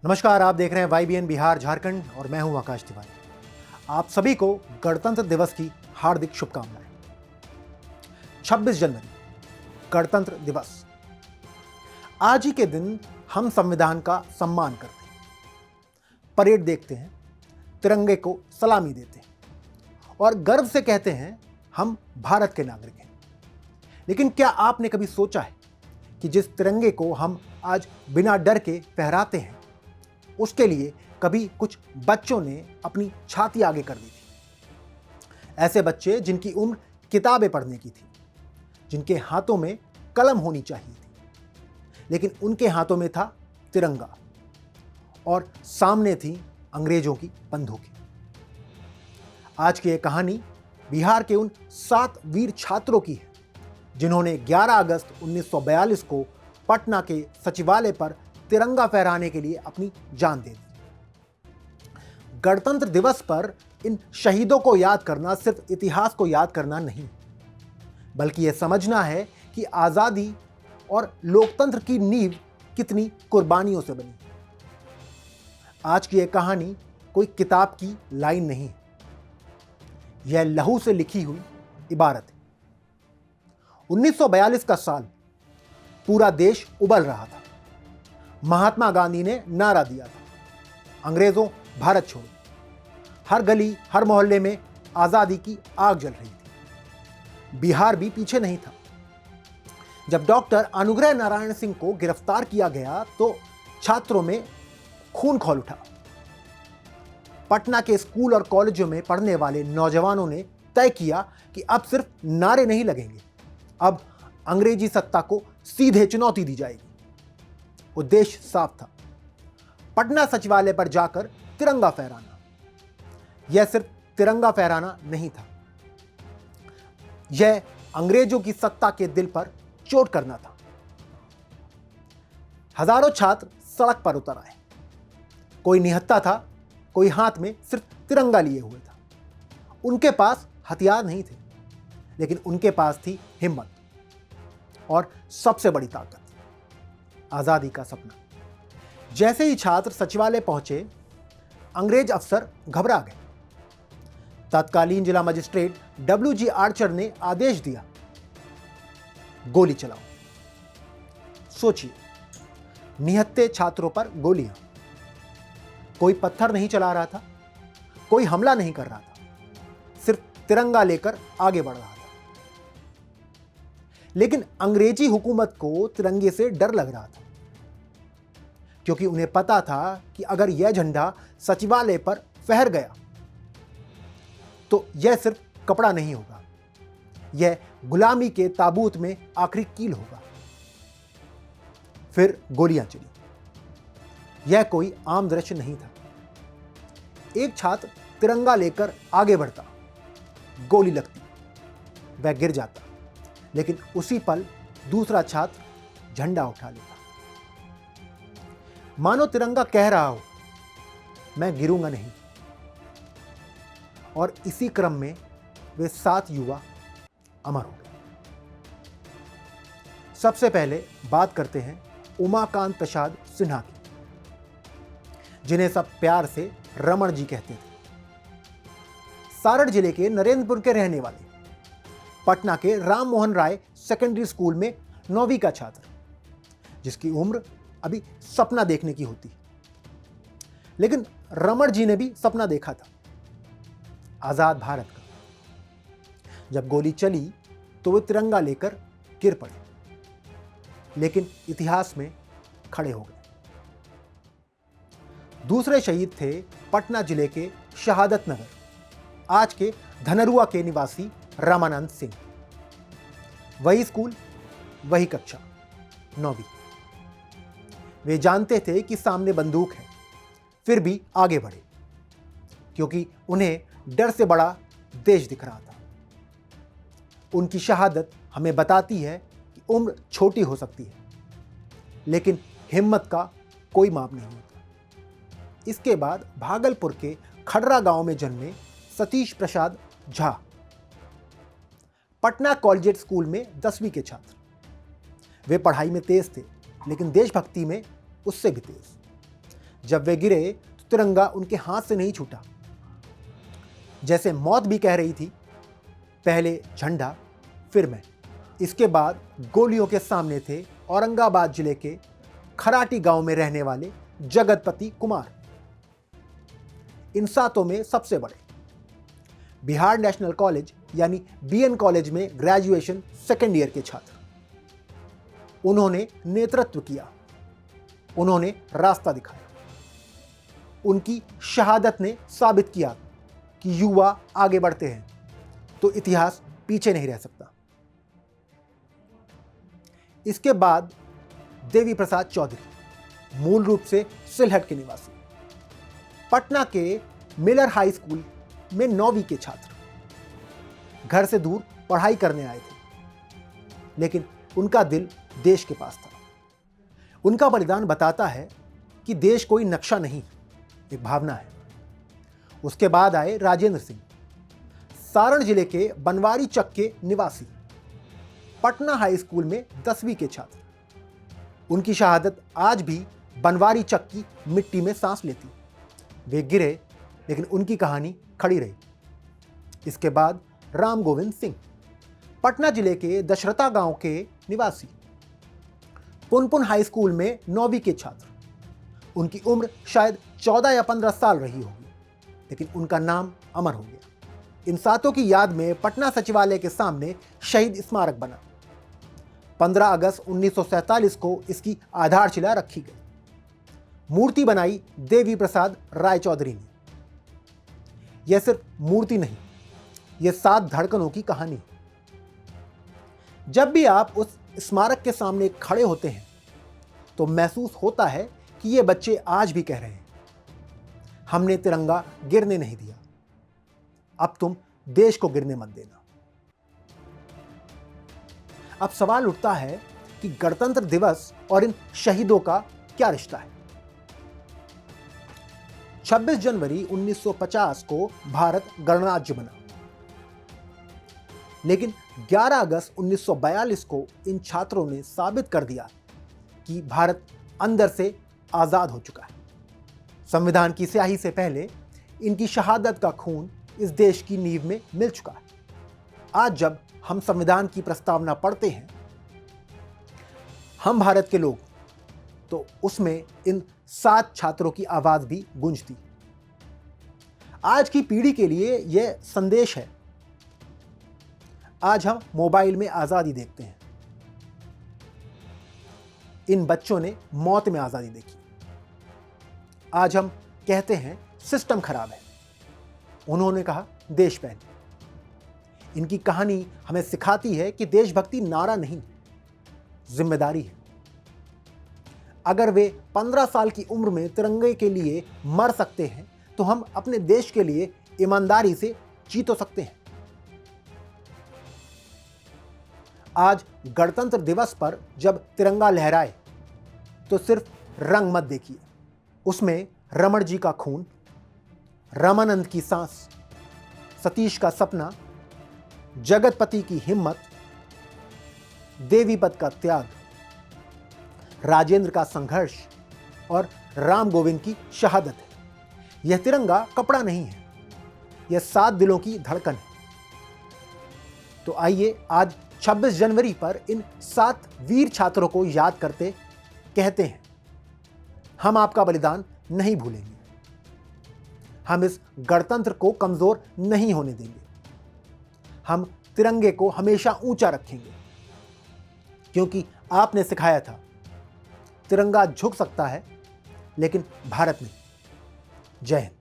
नमस्कार, आप देख रहे हैं YBN बिहार झारखंड और मैं हूं आकाश तिवारी। आप सभी को गणतंत्र दिवस की हार्दिक शुभकामनाएं। 26 जनवरी गणतंत्र दिवस। आज ही के दिन हम संविधान का सम्मान करते हैं, परेड देखते हैं, तिरंगे को सलामी देते हैं और गर्व से कहते हैं हम भारत के नागरिक हैं। लेकिन क्या आपने कभी सोचा है कि जिस तिरंगे को हम आज बिना डर के फहराते हैं, उसके लिए कभी कुछ बच्चों ने अपनी छाती आगे कर दी थी। ऐसे बच्चे जिनकी उम्र किताबें पढ़ने की थी, जिनके हाथों में कलम होनी चाहिए थी, लेकिन उनके हाथों में था तिरंगा और सामने थी अंग्रेजों की बंदूकें। आज की यह कहानी बिहार के उन 7 वीर छात्रों की है जिन्होंने 11 अगस्त 1942 को पटना के सचिवालय पर तिरंगा फहराने के लिए अपनी जान दे दी। गणतंत्र दिवस पर इन शहीदों को याद करना सिर्फ इतिहास को याद करना नहीं, बल्कि यह समझना है कि आजादी और लोकतंत्र की नींव कितनी कुर्बानियों से बनी। आज की यह कहानी कोई किताब की लाइन नहीं है, यह लहू से लिखी हुई इबारत है। 1942 का साल, पूरा देश उबल रहा था। महात्मा गांधी ने नारा दिया था, अंग्रेजों भारत छोड़ो। हर गली हर मोहल्ले में आजादी की आग जल रही थी। बिहार भी पीछे नहीं था। जब डॉक्टर अनुग्रह नारायण सिंह को गिरफ्तार किया गया तो छात्रों में खून खौल उठा। पटना के स्कूल और कॉलेजों में पढ़ने वाले नौजवानों ने तय किया कि अब सिर्फ नारे नहीं लगेंगे, अब अंग्रेजी सत्ता को सीधे चुनौती दी जाएगी। उद्देश्य साफ था, पटना सचिवालय पर जाकर तिरंगा फहराना। यह सिर्फ तिरंगा फहराना नहीं था, यह अंग्रेजों की सत्ता के दिल पर चोट करना था। हजारों छात्र सड़क पर उतर आए। कोई निहत्था था, कोई हाथ में सिर्फ तिरंगा लिए हुए था। उनके पास हथियार नहीं थे, लेकिन उनके पास थी हिम्मत और सबसे बड़ी ताकत, आजादी का सपना। जैसे ही छात्र सचिवालय पहुंचे, अंग्रेज अफसर घबरा गए। तत्कालीन जिला मजिस्ट्रेट WG आर्चर ने आदेश दिया, गोली चलाओ। सोचिए, निहत्थे छात्रों पर गोलियां। कोई पत्थर नहीं चला रहा था, कोई हमला नहीं कर रहा था, सिर्फ तिरंगा लेकर आगे बढ़ रहा था। लेकिन अंग्रेजी हुकूमत को तिरंगे से डर लग रहा था, क्योंकि उन्हें पता था कि अगर यह झंडा सचिवालय पर फहर गया तो यह सिर्फ कपड़ा नहीं होगा, यह गुलामी के ताबूत में आखिरी कील होगा। फिर गोलियां चली। यह कोई आम दृश्य नहीं था। एक छात्र तिरंगा लेकर आगे बढ़ता, गोली लगती, वह गिर जाता, लेकिन उसी पल दूसरा छात्र झंडा उठा लेता। मानो तिरंगा कह रहा हो, मैं गिरूंगा नहीं। और इसी क्रम में वे 7 युवा अमर हो गए। सबसे पहले बात करते हैं उमाकांत प्रसाद सिन्हा की, जिन्हें सब प्यार से रमण जी कहते थे। सारण जिले के नरेंद्रपुर के रहने वाले, पटना के राम मोहन राय सेकेंडरी स्कूल में 9वीं का छात्र, जिसकी उम्र अभी सपना देखने की होती। लेकिन रमण जी ने भी सपना देखा था, आजाद भारत का। जब गोली चली तो वे तिरंगा लेकर गिर पड़े, लेकिन इतिहास में खड़े हो गए। दूसरे शहीद थे पटना जिले के शहादत नगर, आज के धनरुआ के निवासी रामानंद सिंह। वही स्कूल, वही कक्षा, 9वीं। वे जानते थे कि सामने बंदूक है, फिर भी आगे बढ़े, क्योंकि उन्हें डर से बड़ा देश दिख रहा था। उनकी शहादत हमें बताती है कि उम्र छोटी हो सकती है, लेकिन हिम्मत का कोई माप नहीं होता। इसके बाद भागलपुर के खडरा गांव में जन्मे सतीश प्रसाद झा, पटना कॉलेजिएट स्कूल में 10वीं के छात्र। वे पढ़ाई में तेज थे, लेकिन देशभक्ति में उससे भी तेज। जब वे गिरे तो तिरंगा उनके हाथ से नहीं छूटा। जैसे मौत भी कह रही थी, पहले झंडा फिर मैं। इसके बाद गोलियों के सामने थे औरंगाबाद जिले के खराटी गांव में रहने वाले जगतपति कुमार। इन सातों में सबसे बड़े। बिहार नेशनल कॉलेज यानी बीएन कॉलेज में ग्रेजुएशन सेकेंड ईयर के छात्र। उन्होंने नेतृत्व किया, उन्होंने रास्ता दिखाया। उनकी शहादत ने साबित किया कि युवा आगे बढ़ते हैं तो इतिहास पीछे नहीं रह सकता। इसके बाद देवी प्रसाद चौधरी, मूल रूप से सिलहट के निवासी, पटना के मिलर हाई स्कूल में 9वीं के छात्र। घर से दूर पढ़ाई करने आए थे, लेकिन उनका दिल देश के पास था। उनका बलिदान बताता है कि देश कोई नक्शा नहीं, एक भावना है। उसके बाद आए राजेंद्र सिंह, सारण जिले के बनवारी चक के निवासी, पटना हाई स्कूल में 10वीं के छात्र। उनकी शहादत आज भी बनवारी चक की मिट्टी में सांस लेती। वे गिरे, लेकिन उनकी कहानी खड़ी रही। इसके बाद राम गोविंद सिंह, पटना जिले के दशरथा गांव के निवासी, पुनपुन हाई स्कूल में 9वीं के छात्र। उनकी उम्र शायद 14 या 15 साल रही होगी, लेकिन उनका नाम अमर हो गया। इन सातों की याद में पटना सचिवालय के सामने शहीद स्मारक बना। 15 अगस्त 1947 को इसकी आधारशिला रखी गई। मूर्ति बनाई देवी प्रसाद राय चौधरी ने। यह सिर्फ मूर्ति नहीं, यह 7 धड़कनों की कहानी। जब भी आप उस स्मारक के सामने खड़े होते हैं तो महसूस होता है कि ये बच्चे आज भी कह रहे हैं, हमने तिरंगा गिरने नहीं दिया, अब तुम देश को गिरने मत देना। अब सवाल उठता है कि गणतंत्र दिवस और इन शहीदों का क्या रिश्ता है। 26 जनवरी 1950 को भारत गणराज्य बना, लेकिन 11 अगस्त 1942 को इन छात्रों ने साबित कर दिया कि भारत अंदर से आजाद हो चुका है। संविधान की स्याही से पहले इनकी शहादत का खून इस देश की नींव में मिल चुका है। आज जब हम संविधान की प्रस्तावना पढ़ते हैं, हम भारत के लोग, तो उसमें इन 7 छात्रों की आवाज भी गूंजती। आज की पीढ़ी के लिए यह संदेश है। आज हम मोबाइल में आजादी देखते हैं, इन बच्चों ने मौत में आजादी देखी। आज हम कहते हैं सिस्टम खराब है, उन्होंने कहा देश पहले। इनकी कहानी हमें सिखाती है कि देशभक्ति नारा नहीं, जिम्मेदारी है। अगर वे 15 साल की उम्र में तिरंगे के लिए मर सकते हैं, तो हम अपने देश के लिए ईमानदारी से जी तो सकते हैं। आज गणतंत्र दिवस पर जब तिरंगा लहराए तो सिर्फ रंग मत देखिए, उसमें रमण जी का खून, रामानंद की सांस, सतीश का सपना, जगतपति की हिम्मत, देवीपत का त्याग, राजेंद्र का संघर्ष और राम गोविंद की शहादत है। यह तिरंगा कपड़ा नहीं है, यह 7 दिलों की धड़कन है। तो आइए आज 26 जनवरी पर इन 7 वीर छात्रों को याद करते कहते हैं, हम आपका बलिदान नहीं भूलेंगे, हम इस गणतंत्र को कमजोर नहीं होने देंगे, हम तिरंगे को हमेशा ऊंचा रखेंगे, क्योंकि आपने सिखाया था तिरंगा झुक सकता है लेकिन भारत नहीं। जय हिंद।